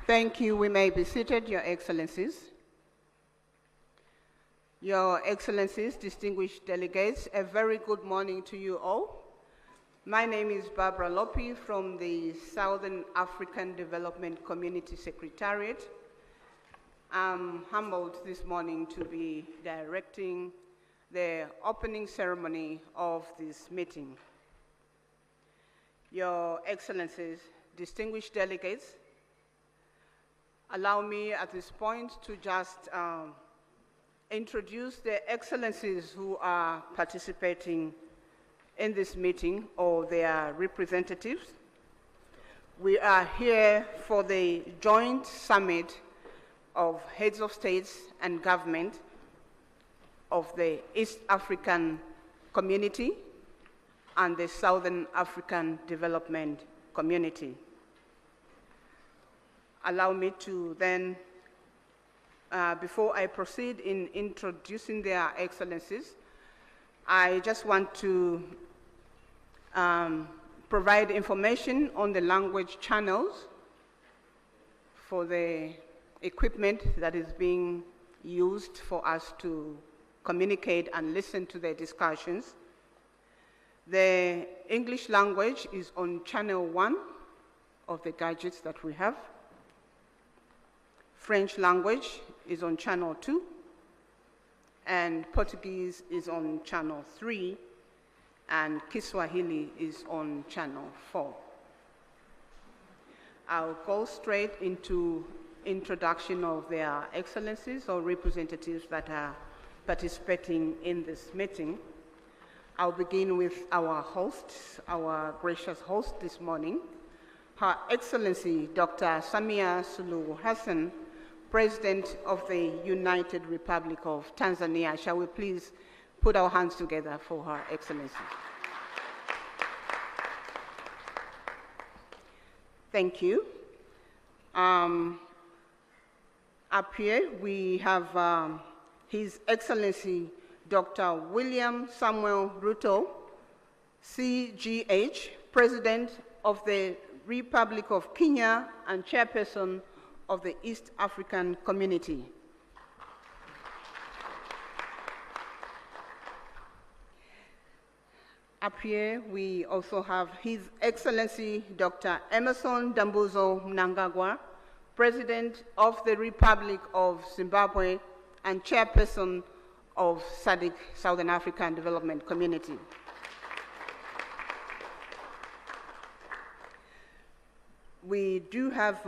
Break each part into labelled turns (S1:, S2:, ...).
S1: Thank you. We may be seated, Your Excellencies. Your Excellencies, distinguished delegates, a very good morning to you all. My name is Barbara Lopi from the Southern African Development Community Secretariat. I'm humbled this morning to be directing the opening ceremony of this meeting. Your Excellencies, distinguished delegates, allow me at this point to just introduce the excellencies who are participating in this meeting or their representatives. We are here for the joint summit of heads of states and government of the East African Community and the Southern African Development Community. Allow me to then, before I proceed in introducing their excellencies, I just want to provide information on the language channels for the equipment that is being used for us to communicate and listen to the discussions. The English language is on channel 1 of the gadgets that we have. French language is on channel 2, and Portuguese is on channel 3, and Kiswahili is on channel 4. I'll go straight into introduction of their excellencies or representatives that are participating in this meeting. I'll begin with our host, our gracious host this morning, Her Excellency Dr. Samia Suluhu Hassan, President of the United Republic of Tanzania. Shall we please put our hands together for Her Excellency? Thank you. Up here we have His Excellency Dr. William Samuel Ruto, CGH, President of the Republic of Kenya and Chairperson of the East African Community. Up here, we also have His Excellency Dr. Emerson Dambuzo Mnangagwa, President of the Republic of Zimbabwe and Chairperson of Sadc, Southern African Development Community. We do have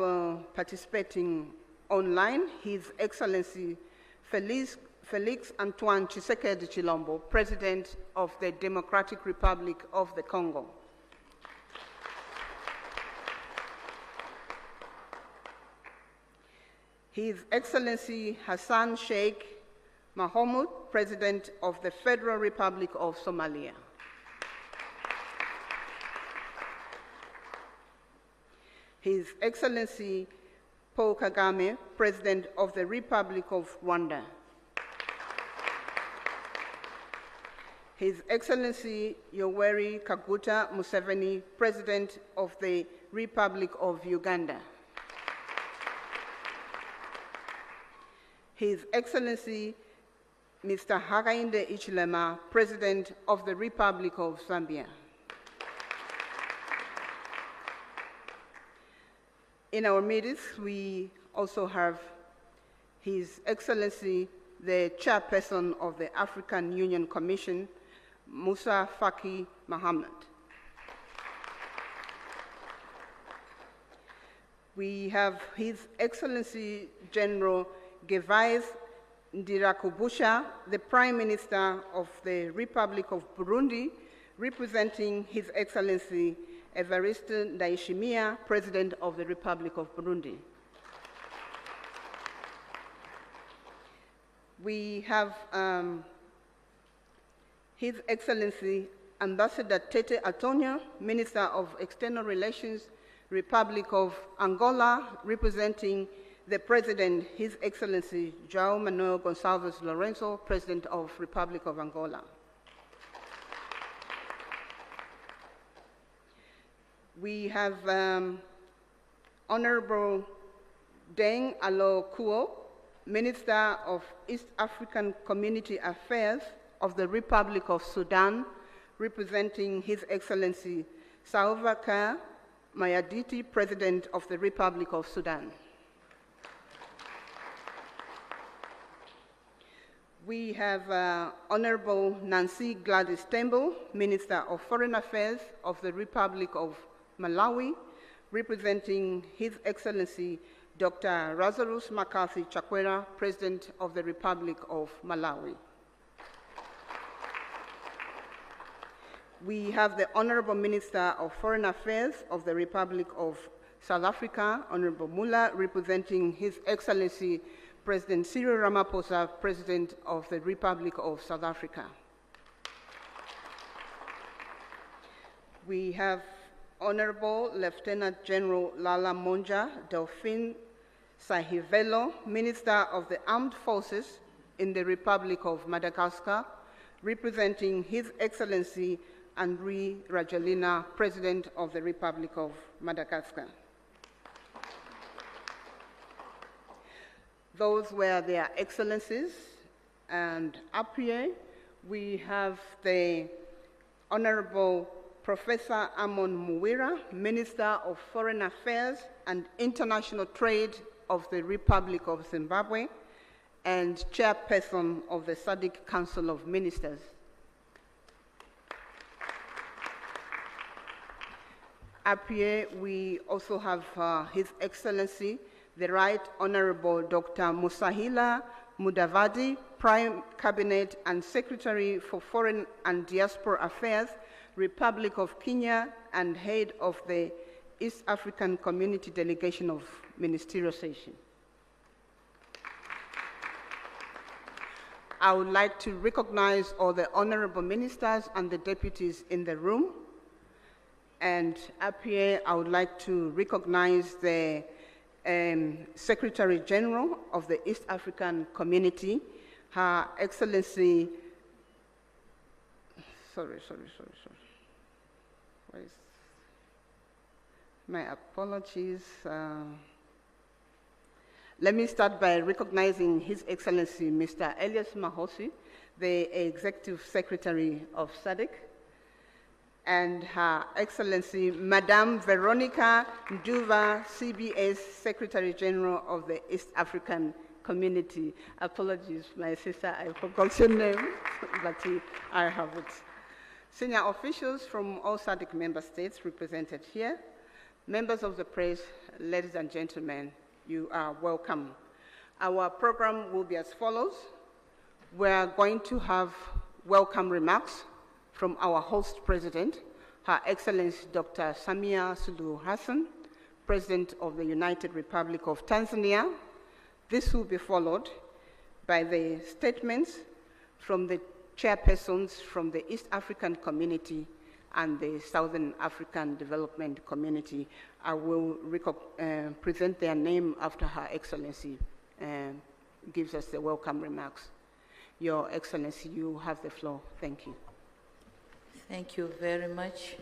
S1: participating online His Excellency Felix Antoine Tshisekedi Chilombo, President of the Democratic Republic of the Congo. His Excellency Hassan Sheikh Mohamud, President of the Federal Republic of Somalia. His Excellency Paul Kagame, President of the Republic of Rwanda. His Excellency Yoweri Kaguta Museveni, President of the Republic of Uganda. His Excellency Mr. Hakainde Hichilema, President of the Republic of Zambia. In our midst, we also have His Excellency, the Chairperson of the African Union Commission, Musa Faki Mohammed. We have His Excellency General Gervais Ndirakubusha, the Prime Minister of the Republic of Burundi, representing His Excellency Evariste Ndayishimiye, President of the Republic of Burundi. We have His Excellency Ambassador Tete Antonio, Minister of External Relations, Republic of Angola, representing the President, His Excellency João Manuel Gonçalves Lourenço, President of Republic of Angola. We have Honorable Deng Alo Kuo, Minister of East African Community Affairs of the Republic of Sudan, representing His Excellency Salva Kiir Mayarditi, President of the Republic of Sudan. We have Honorable Nancy Gladys Tembo, Minister of Foreign Affairs of the Republic of Malawi, representing His Excellency Dr. Lazarus McCarthy Chakwera, President of the Republic of Malawi. We have the Honorable Minister of Foreign Affairs of the Republic of South Africa, Honorable Mula, representing His Excellency President Cyril Ramaphosa, President of the Republic of South Africa. We have Honorable Lieutenant General Lala Monja Delphine Sahivelo, Minister of the Armed Forces in the Republic of Madagascar, representing His Excellency Andry Rajoelina, President of the Republic of Madagascar. Those were their excellencies, and up here we have the Honorable Professor Amon Muwira, Minister of Foreign Affairs and International Trade of the Republic of Zimbabwe and Chairperson of the Sadc Council of Ministers. Up here we also have His Excellency the Right Honorable Dr. Musahila Mudavadi, Prime Cabinet and Secretary for Foreign and Diaspora Affairs, Republic of Kenya, and Head of the East African Community Delegation of Ministerial Session. I would like to recognize all the honorable ministers and the deputies in the room. And up here, I would like to recognize the Secretary General of the East African Community, Her Excellency, my apologies. Let me start by recognizing His Excellency Mr. Elias Mahosi, the Executive Secretary of Sadc, and Her Excellency Madame Veronica Nduva, CBS Secretary General of the East African Community. Apologies, my sister, I forgot your name, but I have it. Senior officials from all Sadc member states represented here, members of the press, ladies and gentlemen, you are welcome. Our program will be as follows. We are going to have welcome remarks from our host president, Her Excellency Dr. Samia Suluhu Hassan, President of the United Republic of Tanzania. This will be followed by the statements from the chairpersons from the East African Community and the Southern African Development Community. I will present their name after Her Excellency gives us the welcome remarks. Your Excellency, you have the floor. Thank you.
S2: Thank you very much.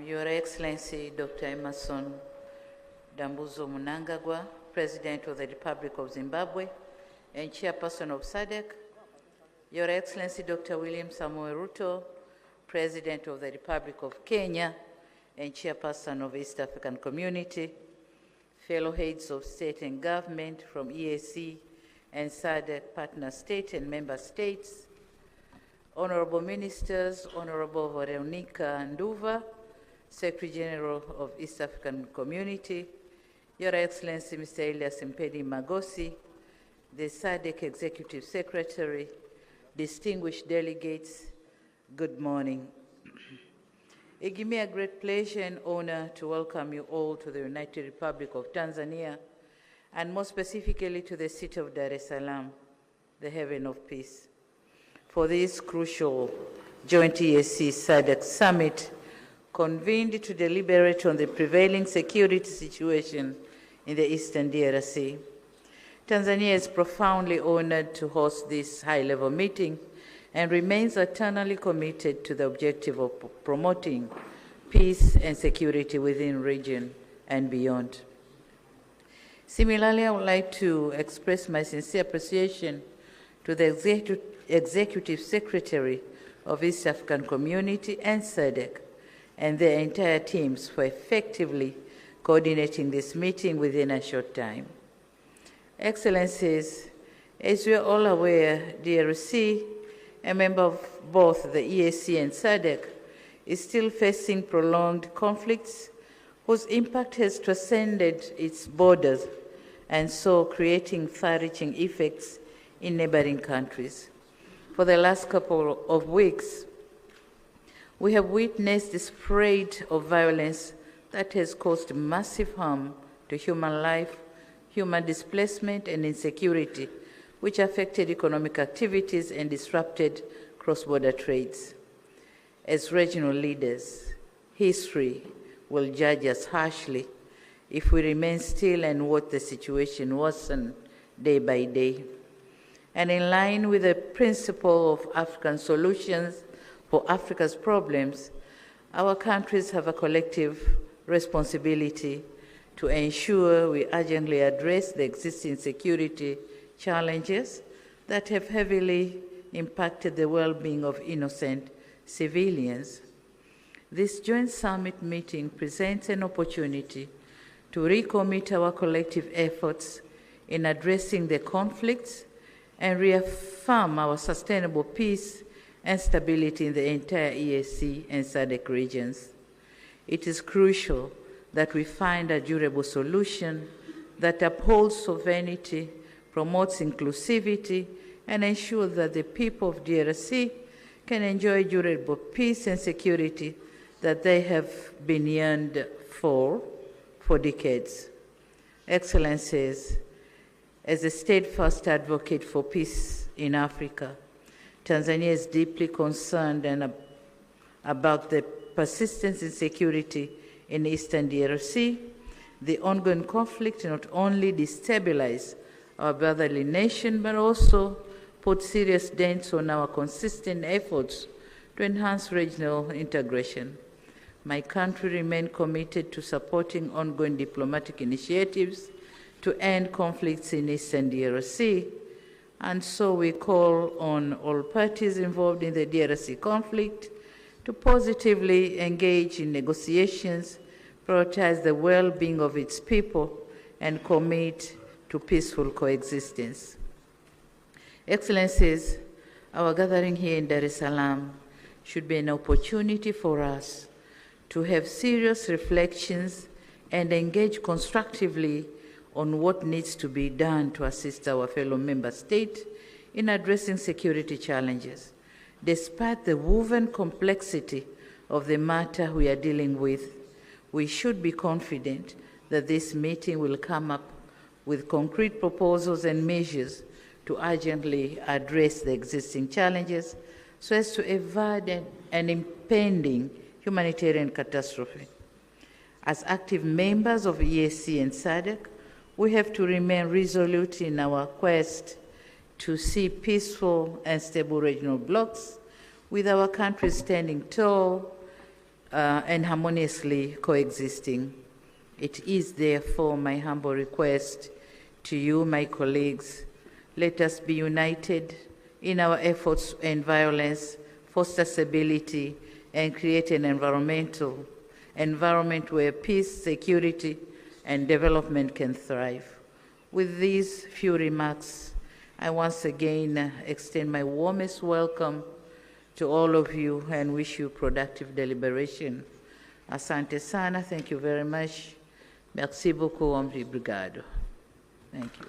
S2: Your Excellency, Dr. Emerson Dambuzo Mnangagwa, President of the Republic of Zimbabwe and Chairperson of Sadc. Your Excellency, Dr. William Samoei Ruto, President of the Republic of Kenya and Chairperson of East African Community, fellow heads of state and government from EAC and SADC partner state and member states, honorable ministers, Honorable Veronica Nduva, Secretary General of East African Community, Your Excellency Mr. Elias Mpedi Magosi, the SADC Executive Secretary, distinguished delegates, good morning. It gives me a great pleasure and honor to welcome you all to the United Republic of Tanzania, and more specifically to the city of Dar es Salaam, the haven of peace, for this crucial joint EAC SADC summit convened to deliberate on the prevailing security situation in the Eastern DRC. Tanzania is profoundly honored to host this high-level meeting and remains eternally committed to the objective of promoting peace and security within the region and beyond. Similarly, I would like to express my sincere appreciation to the Executive Secretary of East African Community and Sadc and their entire teams for effectively coordinating this meeting within a short time. Excellencies, as we are all aware, DRC, a member of both the EAC and Sadc, is still facing prolonged conflicts whose impact has transcended its borders and so creating far-reaching effects in neighboring countries. For the last couple of weeks, we have witnessed the spread of violence that has caused massive harm to human life, human displacement, and insecurity, which affected economic activities and disrupted cross-border trades. As regional leaders, history will judge us harshly if we remain still and watch the situation worsen day by day. And in line with the principle of African solutions for Africa's problems, our countries have a collective responsibility to ensure we urgently address the existing security challenges that have heavily impacted the well-being of innocent civilians. This joint summit meeting presents an opportunity to recommit our collective efforts in addressing the conflicts and reaffirm our sustainable peace and stability in the entire EAC and SADC regions. It is crucial that we find a durable solution that upholds sovereignty, promotes inclusivity, and ensures that the people of DRC can enjoy durable peace and security that they have been yearned for decades. Excellencies, as a steadfast advocate for peace in Africa, Tanzania is deeply concerned about the persistent insecurity in Eastern DRC. The ongoing conflict not only destabilizes our brotherly nation, but also put serious dents on our consistent efforts to enhance regional integration. My country remains committed to supporting ongoing diplomatic initiatives to end conflicts in Eastern DRC, and so we call on all parties involved in the DRC conflict to positively engage in negotiations, prioritize the well-being of its people, and commit to peaceful coexistence. Excellencies, our gathering here in Dar es Salaam should be an opportunity for us to have serious reflections and engage constructively on what needs to be done to assist our fellow member states in addressing security challenges. Despite the woven complexity of the matter we are dealing with, we should be confident that this meeting will come up with concrete proposals and measures to urgently address the existing challenges so as to avoid an impending humanitarian catastrophe. As active members of EAC and SADC, we have to remain resolute in our quest to see peaceful and stable regional blocs, with our countries standing tall and harmoniously coexisting. It is therefore my humble request to you, my colleagues, let us be united in our efforts to end violence, foster stability, and create an environment where peace, security, and development can thrive. With these few remarks, I once again extend my warmest welcome to all of you and wish you productive deliberation. Asante sana, thank you very much. Merci beaucoup, obrigado. Thank you.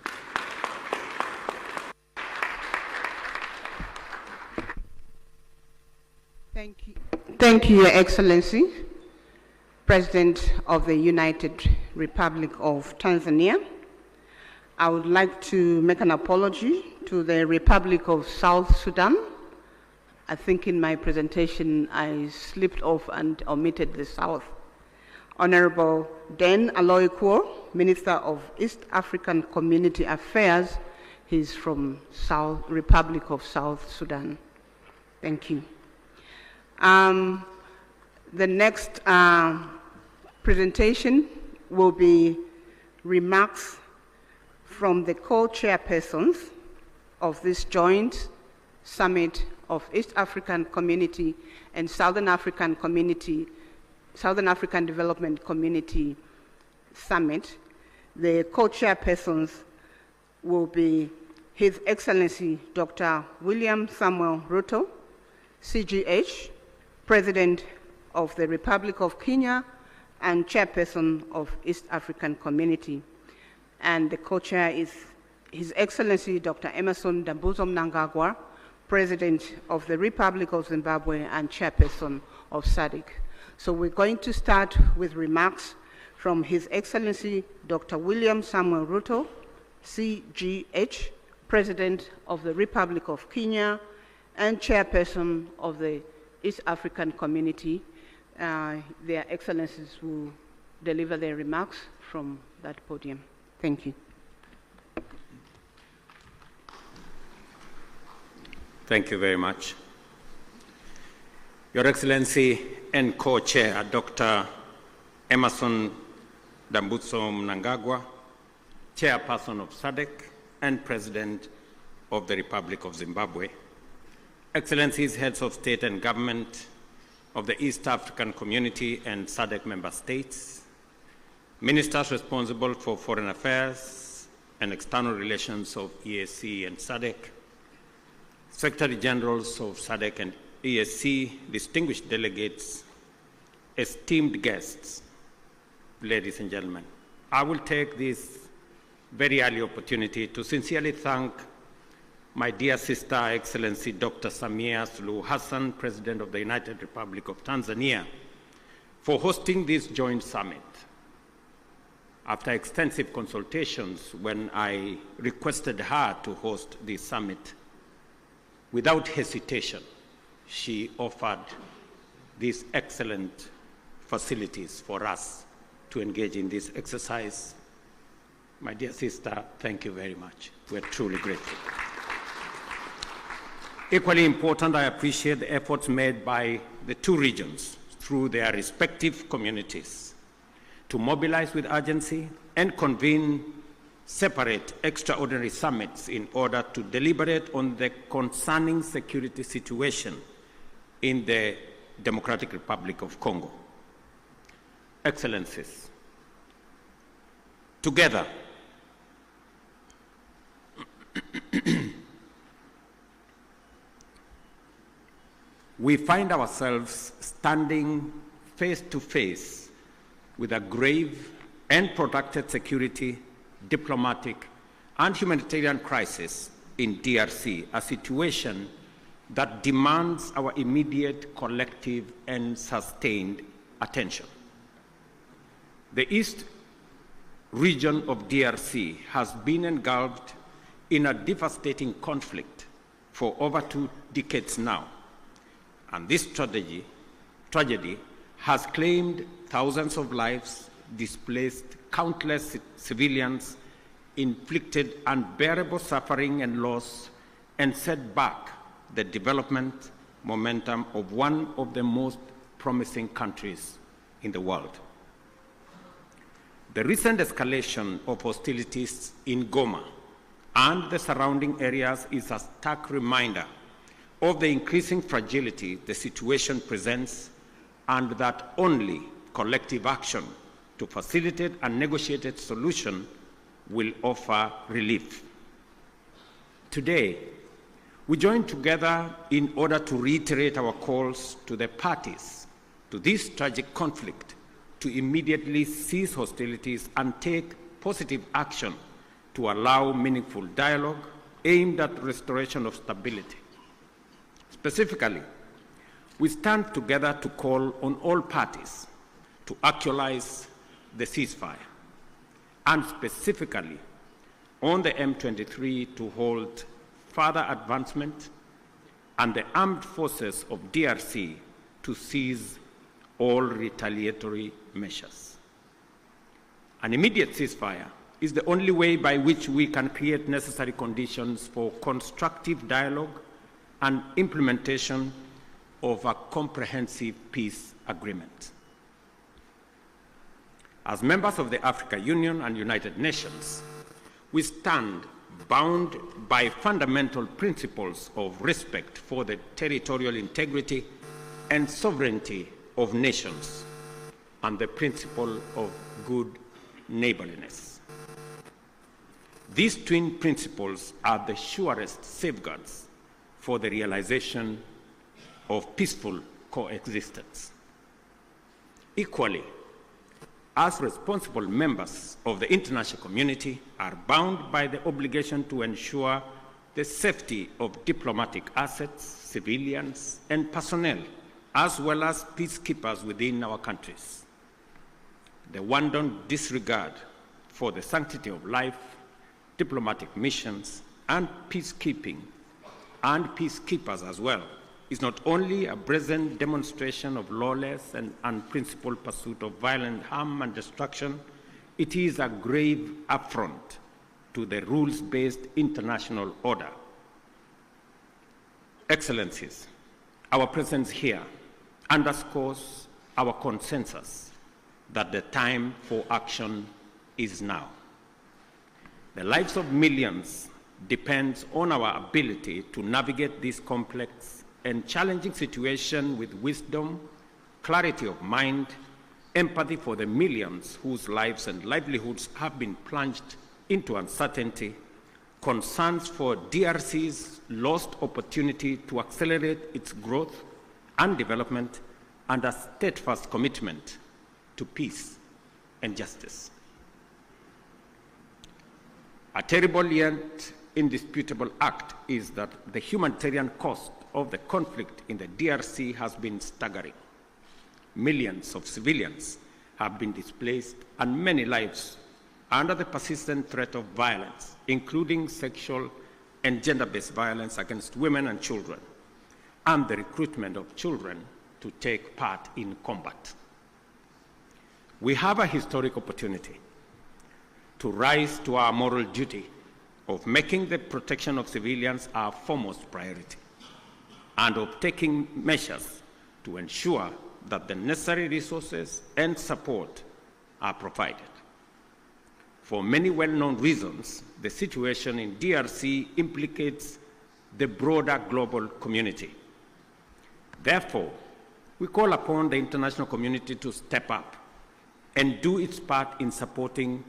S1: Thank you. Thank you, Your Excellency, President of the United Republic of Tanzania. I would like to make an apology to the Republic of South Sudan. I think in my presentation I slipped off and omitted the South. Honorable Den Aloykuo, Minister of East African Community Affairs, he's from Republic of South Sudan. Thank you. The next presentation will be remarks from the co-chairpersons of this joint summit of East African Community and Southern African Development Community Summit. The co-chairpersons will be His Excellency Dr. William Samuel Ruto, CGH, President of the Republic of Kenya and Chairperson of East African Community. And the co-chair is His Excellency Dr. Emmerson Dambuzo Mnangagwa, President of the Republic of Zimbabwe and Chairperson of Sadc. So we're going to start with remarks from His Excellency Dr. William Samuel Ruto, CGH, President of the Republic of Kenya and Chairperson of the East African Community. Their Excellencies will deliver their remarks from that podium. Thank you.
S3: Thank you very much. Your Excellency and Co-Chair, Dr. Emmerson Dambuzo Mnangagwa, Chairperson of Sadc and President of the Republic of Zimbabwe, Excellencies, Heads of State and Government of the East African Community and Sadc member states, Ministers responsible for Foreign Affairs and External Relations of EAC and Sadc, Secretary Generals of Sadc and EAC, distinguished delegates, esteemed guests, ladies and gentlemen. I will take this very early opportunity to sincerely thank my dear sister, Excellency Dr. Samia Suluhu Hassan, President of the United Republic of Tanzania, for hosting this joint summit. After extensive consultations, when I requested her to host this summit, without hesitation, she offered these excellent facilities for us to engage in this exercise. My dear sister, thank you very much. We're truly grateful. Equally important, I appreciate the efforts made by the two regions through their respective communities to mobilize with urgency and convene separate extraordinary summits in order to deliberate on the concerning security situation in the Democratic Republic of Congo. Excellencies, together, we find ourselves standing face to face with a grave and protracted security, diplomatic, and humanitarian crisis in DRC, a situation that demands our immediate, collective, and sustained attention. The East region of DRC has been engulfed in a devastating conflict for over 2 decades now, and this tragedy has claimed thousands of lives, displaced countless civilians, inflicted unbearable suffering and loss, and set back the development momentum of one of the most promising countries in the world. The recent escalation of hostilities in Goma and the surrounding areas is a stark reminder of the increasing fragility the situation presents, and that only collective action to facilitate a negotiated solution will offer relief. Today, we join together in order to reiterate our calls to the parties to this tragic conflict to immediately cease hostilities and take positive action to allow meaningful dialogue aimed at restoration of stability. Specifically, we stand together to call on all parties to actualize the ceasefire, and specifically on the M23 to hold further advancement and the armed forces of DRC to cease all retaliatory measures. An immediate ceasefire is the only way by which we can create necessary conditions for constructive dialogue and implementation of a comprehensive peace agreement. As members of the African Union and United Nations, we stand bound by fundamental principles of respect for the territorial integrity and sovereignty of nations and the principle of good neighborliness. These twin principles are the surest safeguards for the realization of peaceful coexistence. Equally, as responsible members of the international community are bound by the obligation to ensure the safety of diplomatic assets, civilians, and personnel, as well as peacekeepers within our countries. The wanton disregard for the sanctity of life, diplomatic missions, and peacekeeping, and peacekeepers as well, is not only a brazen demonstration of lawless and unprincipled pursuit of violent harm and destruction, it is a grave affront to the rules-based international order. Excellencies, our presence here underscores our consensus that the time for action is now. The lives of millions depends on our ability to navigate this complex and challenging situation with wisdom, clarity of mind, empathy for the millions whose lives and livelihoods have been plunged into uncertainty, concerns for DRC's lost opportunity to accelerate its growth and development, and a steadfast commitment to peace and justice. A terrible yet indisputable act is that the humanitarian cost of the conflict in the DRC has been staggering. Millions of civilians have been displaced and many lives under the persistent threat of violence, including sexual and gender-based violence against women and children, and the recruitment of children to take part in combat. We have a historic opportunity to rise to our moral duty of making the protection of civilians our foremost priority, and of taking measures to ensure that the necessary resources and support are provided. For many well-known reasons, the situation in DRC implicates the broader global community. Therefore, we call upon the international community to step up and do its part in supporting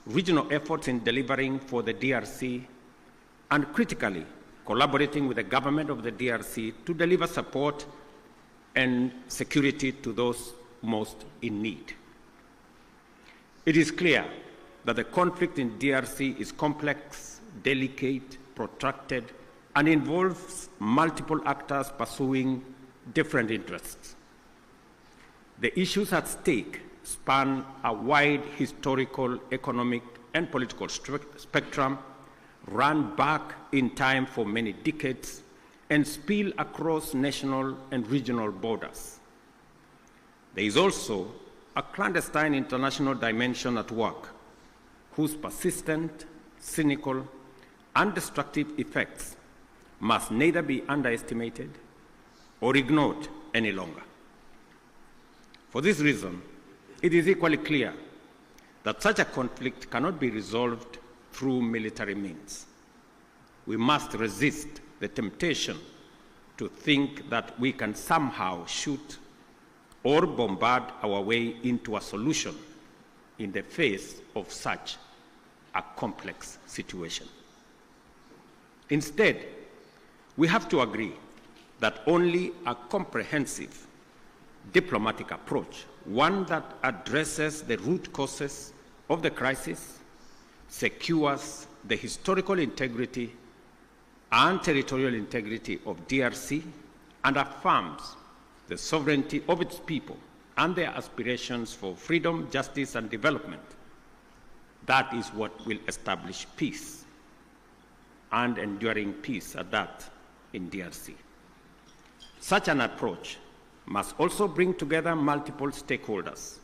S3: regional efforts in delivering for the DRC, and critically collaborating with the government of the DRC to deliver support and security to those most in need. It is clear that the conflict in DRC is complex, delicate, protracted, and involves multiple actors pursuing different interests. The issues at stake span a wide historical, economic, and political spectrum, run back in time for many decades, and spill across national and regional borders. There is also a clandestine international dimension at work, whose persistent, cynical, and destructive effects must neither be underestimated or ignored any longer. For this reason, it is equally clear that such a conflict cannot be resolved through military means. We must resist the temptation to think that we can somehow shoot or bombard our way into a solution in the face of such a complex situation. Instead, we have to agree that only a comprehensive diplomatic approach, one that addresses the root causes of the crisis, secures the historical integrity and territorial integrity of DRC, and affirms the sovereignty of its people and their aspirations for freedom, justice, and development. That is what will establish peace, and enduring peace at that, in DRC. Such an approach must also bring together multiple stakeholders,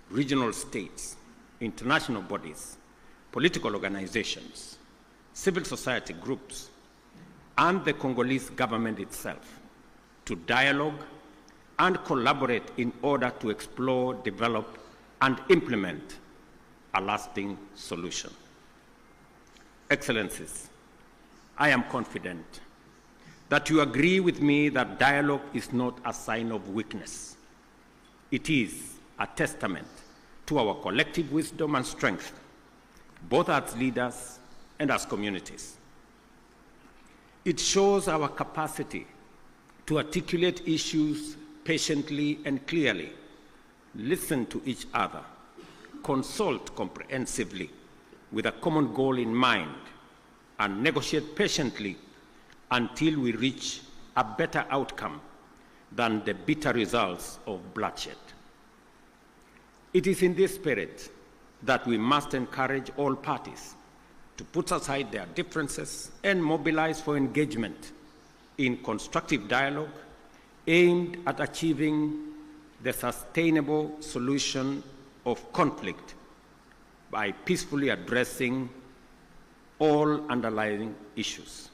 S3: regional states, international bodies, political organizations, civil society groups, and the Congolese government itself to dialogue and collaborate in order to explore, develop, and implement a lasting solution. Excellencies, I am confident that you agree with me that dialogue is not a sign of weakness. It is a testament to our collective wisdom and strength, both as leaders and as communities. It shows our capacity to articulate issues patiently and clearly, listen to each other, consult comprehensively with a common goal in mind, and negotiate patiently until we reach a better outcome than the bitter results of bloodshed. It is in this spirit that we must encourage all parties to put aside their differences and mobilize for engagement in constructive dialogue aimed at achieving the sustainable solution of conflict by peacefully addressing all underlying issues.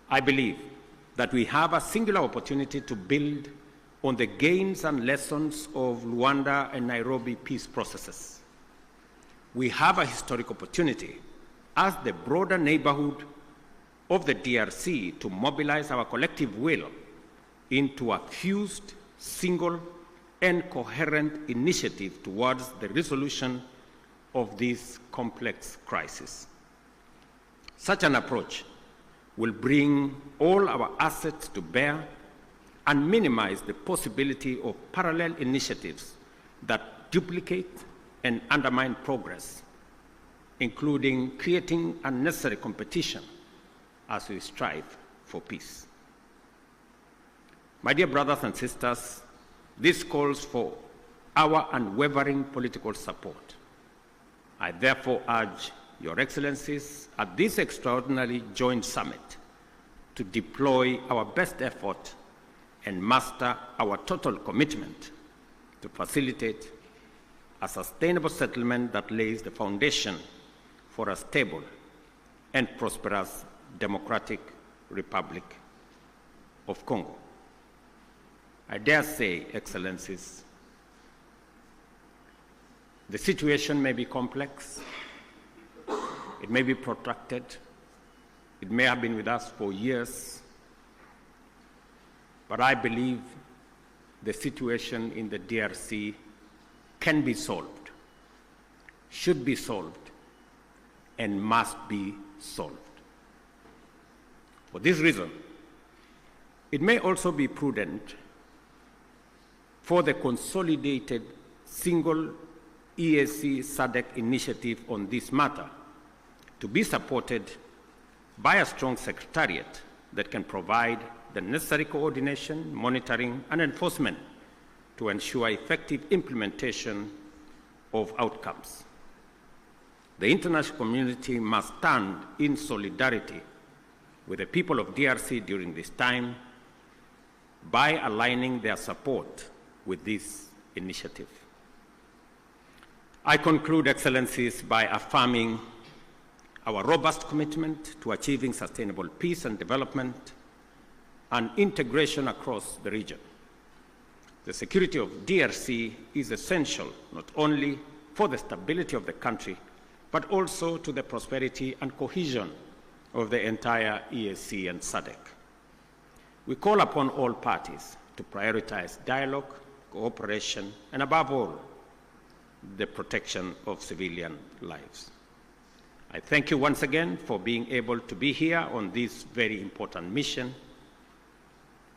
S3: I believe that we have a singular opportunity to build on the gains and lessons of Luanda and Nairobi peace processes. We have a historic opportunity as the broader neighborhood of the DRC to mobilize our collective will into a fused, single, and coherent initiative towards the resolution of this complex crisis. Such an approach will bring all our assets to bear and minimize the possibility of parallel initiatives that duplicate and undermine progress, including creating unnecessary competition as we strive for peace. My dear brothers and sisters, this calls for our unwavering political support. I therefore urge Your Excellencies at this extraordinary joint summit to deploy our best effort and muster our total commitment to facilitate a sustainable settlement that lays the foundation for a stable and prosperous democratic Republic of Congo. I dare say, Excellencies, the situation may be complex, it may be protracted, it may have been with us for years, but I believe the situation in the DRC can be solved, should be solved, and must be solved. For this reason, it may also be prudent for the consolidated single EAC Sadc initiative on this matter to be supported by a strong secretariat that can provide the necessary coordination, monitoring, and enforcement to ensure effective implementation of outcomes. The international community must stand in solidarity with the people of DRC during this time by aligning their support with this initiative. I conclude, Excellencies, by affirming our robust commitment to achieving sustainable peace and development and integration across the region. The security of DRC is essential not only for the stability of the country, but also to the prosperity and cohesion of the entire EAC and SADC. We call upon all parties to prioritize dialogue, cooperation, and above all, the protection of civilian lives. I thank you once again for being able to be here on this very important mission.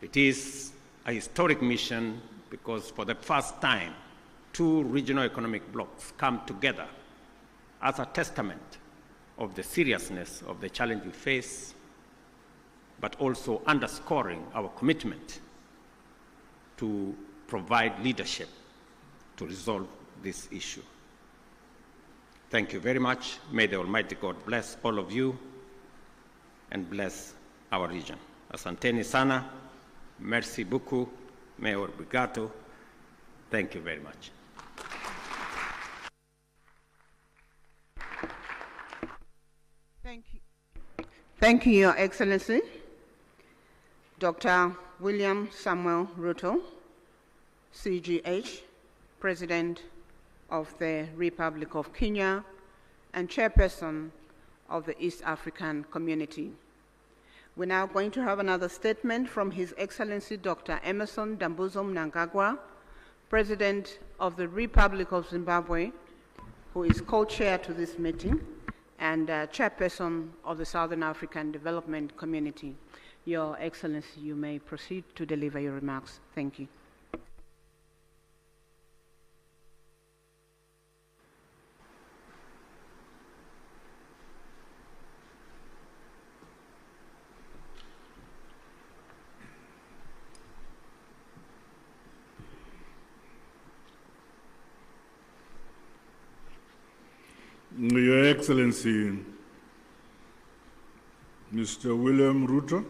S3: It is a historic mission because for the first time, two regional economic blocs come together as a testament of the seriousness of the challenge we face, but also underscoring our commitment to provide leadership to resolve this issue. Thank you very much. May the Almighty God bless all of you and bless our region. Asanteni sana, merci beaucoup, Mayor Brigato. Thank you very much.
S1: Thank you, Your Excellency. Dr. William Samuel Ruto, CGH, President of the Republic of Kenya, and chairperson of the East African Community. We're now going to have another statement from His Excellency Dr. Emmerson Dambuzo Mnangagwa, President of the Republic of Zimbabwe, who is co-chair to this meeting, and chairperson of the Southern African Development Community. Your Excellency, you may proceed to deliver your remarks. Thank you.
S4: Your Excellency, Mr. William Ruto,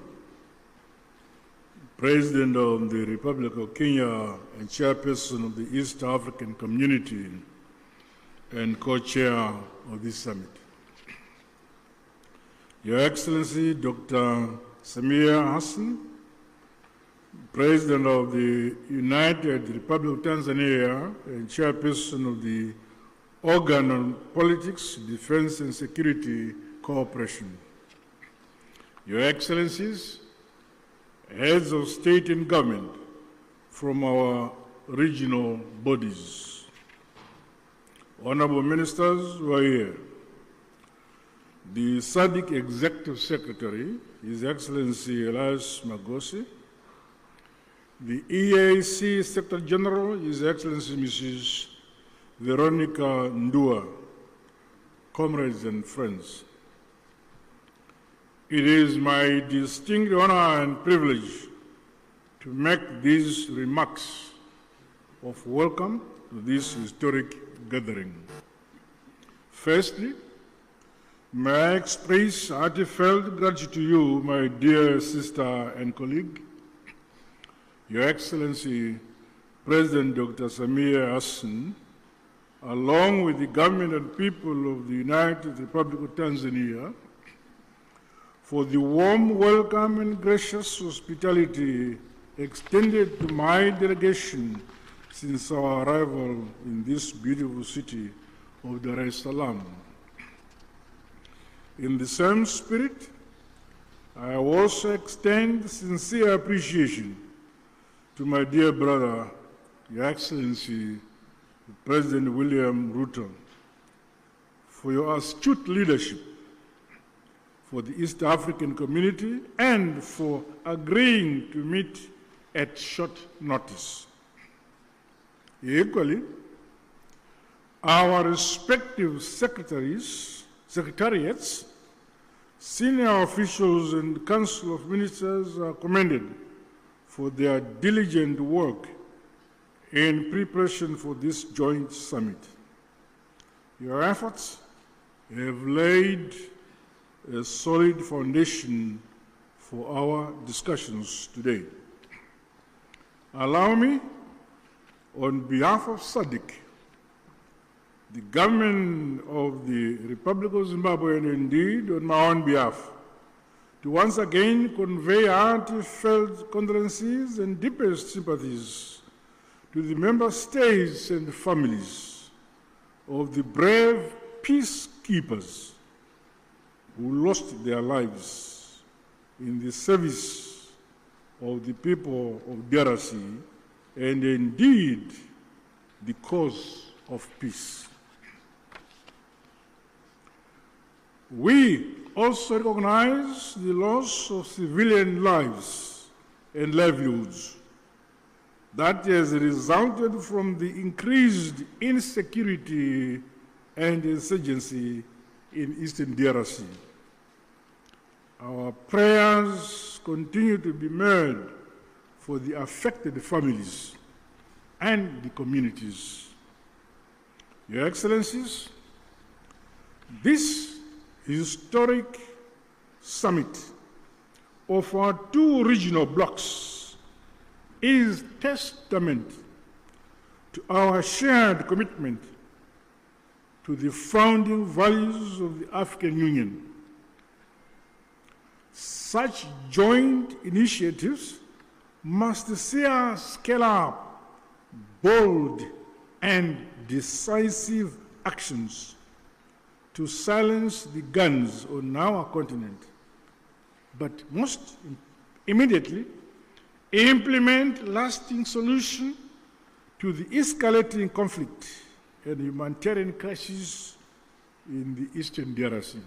S4: President of the Republic of Kenya and Chairperson of the East African Community and Co-Chair of this summit. Your Excellency, Dr. Samia Hassan, President of the United Republic of Tanzania and Chairperson of the Organ on Politics, Defense and Security Cooperation. Your Excellencies, heads of state and government from our regional bodies, honorable ministers who are here, the Sadc Executive Secretary, His Excellency Elias Magosi, the EAC Secretary General, His Excellency Mrs. Veronica Ndua, comrades and friends. It is my distinct honor and privilege to make these remarks of welcome to this historic gathering. Firstly, may I express heartfelt gratitude to you, my dear sister and colleague, Your Excellency, President Dr. Samia Hassan, along with the government and people of the United Republic of Tanzania, for the warm welcome and gracious hospitality extended to my delegation since our arrival in this beautiful city of Dar es Salaam. In the same spirit, I also extend sincere appreciation to my dear brother, Your Excellency, President William Ruto, for your astute leadership for the East African community and for agreeing to meet at short notice. Equally, our respective secretariats, senior officials and Council of Ministers are commended for their diligent work in preparation for this joint summit. Your efforts have laid a solid foundation for our discussions today. Allow me, on behalf of Sadc, the government of the Republic of Zimbabwe, and indeed on my own behalf, to once again convey heartfelt condolences and deepest sympathies to the member states and families of the brave peacekeepers who lost their lives in the service of the people of DRC and indeed the cause of peace. We also recognize the loss of civilian lives and livelihoods that has resulted from the increased insecurity and insurgency in Eastern DRC. Our prayers continue to be made for the affected families and the communities. Your Excellencies, this historic summit of our two regional blocs is testament to our shared commitment to the founding values of the African Union. Such joint initiatives must see us scale up bold and decisive actions to silence the guns on our continent, but most immediately implement lasting solutions to the escalating conflict and humanitarian crisis in the Eastern DRC.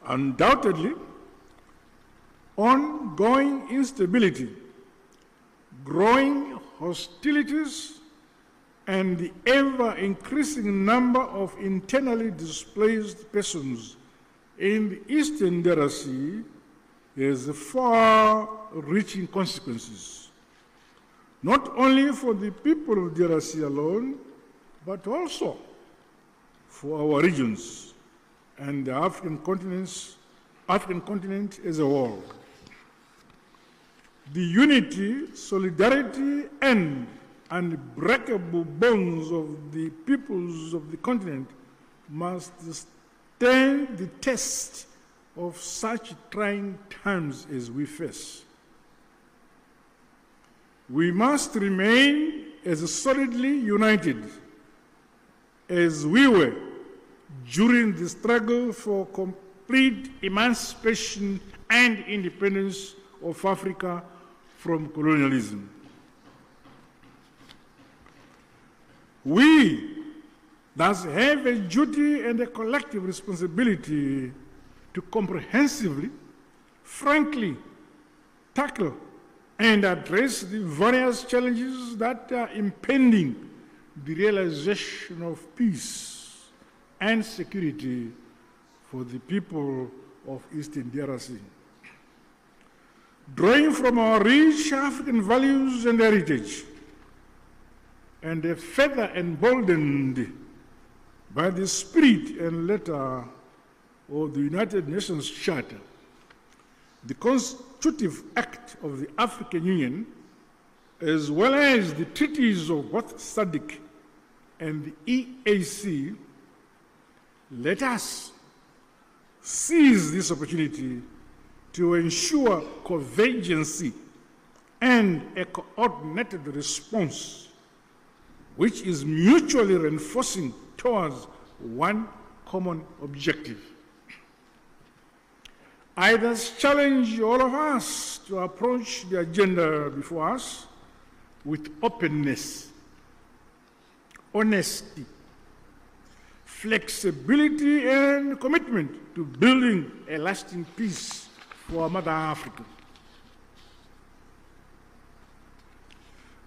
S4: Undoubtedly, ongoing instability, growing hostilities, and the ever-increasing number of internally displaced persons in the Eastern DRC has far-reaching consequences, not only for the people of DRC alone, but also for our regions and the African continent as a whole. The unity, solidarity, and unbreakable bonds of the peoples of the continent must stand the test of such trying times as we face. We must remain as solidly united as we were during the struggle for complete emancipation and independence of Africa from colonialism. We thus have a duty and a collective responsibility to comprehensively, frankly, tackle and address the various challenges that are impeding the realization of peace and security for the people of Eastern DRC. Drawing from our rich African values and heritage, and further emboldened by the spirit and letter of the United Nations Charter, the Constitutive Act of the African Union, as well as the treaties of both Sadc and the EAC, let us seize this opportunity to ensure convergence and a coordinated response which is mutually reinforcing towards one common objective. I thus challenge all of us to approach the agenda before us with openness, honesty, flexibility, and commitment to building a lasting peace for Mother Africa.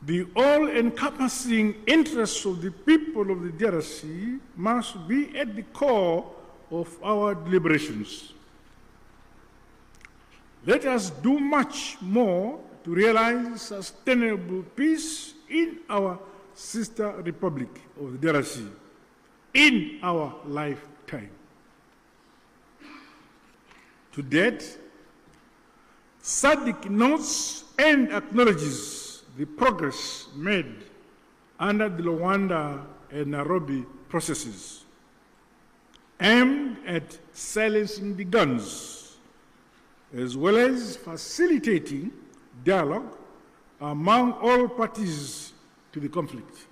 S4: The all-encompassing interests of the people of the DRC must be at the core of our deliberations. Let us do much more to realize sustainable peace in our sister republic of the DRC in our lifetime. To date, Sadc notes and acknowledges the progress made under the Luanda and Nairobi processes aimed at silencing the guns, as well as facilitating dialogue among all parties to the conflict.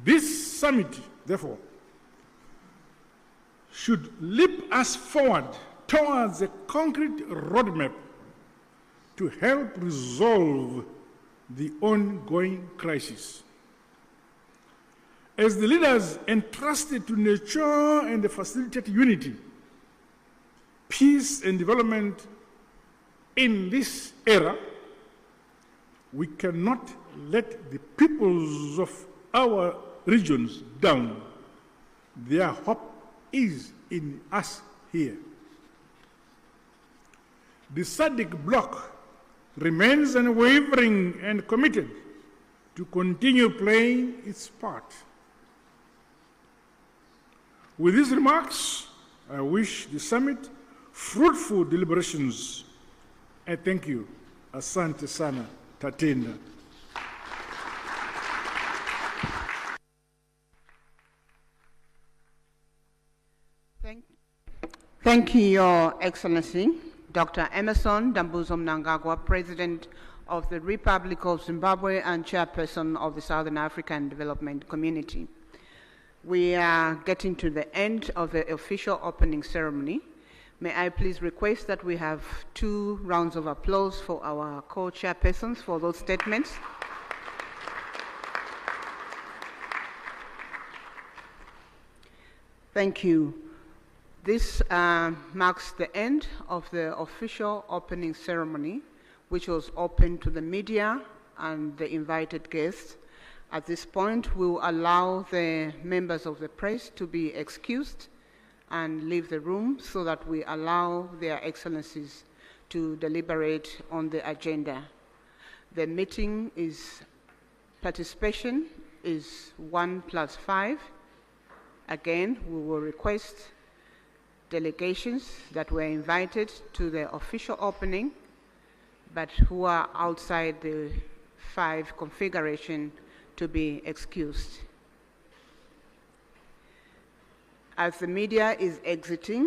S4: This summit, therefore, should leap us forward towards a concrete roadmap to help resolve the ongoing crisis. As the leaders entrusted to nurture and facilitate unity, peace and development in this era, we cannot let the peoples of our regions down. Their hope is in us here. The Sadc bloc remains unwavering and committed to continue playing its part. With these remarks, I wish the summit fruitful deliberations. I thank you. Asante sana, Tatenda.
S1: Thank you, Your Excellency, Dr. Emerson Dambuzo Mnangagwa, President of the Republic of Zimbabwe and Chairperson of the Southern African Development Community. We are getting to the end of the official opening ceremony. May I please request that we have 2 rounds of applause for our co-chairpersons for those statements. Thank you. This marks the end of the official opening ceremony, which was open to the media and the invited guests. At this point, we will allow the members of the press to be excused and leave the room so that we allow their excellencies to deliberate on the agenda. The meeting participation is 1+5. Again, we will request delegations that were invited to the official opening, but who are outside the 5 configuration to be excused. As the media is exiting,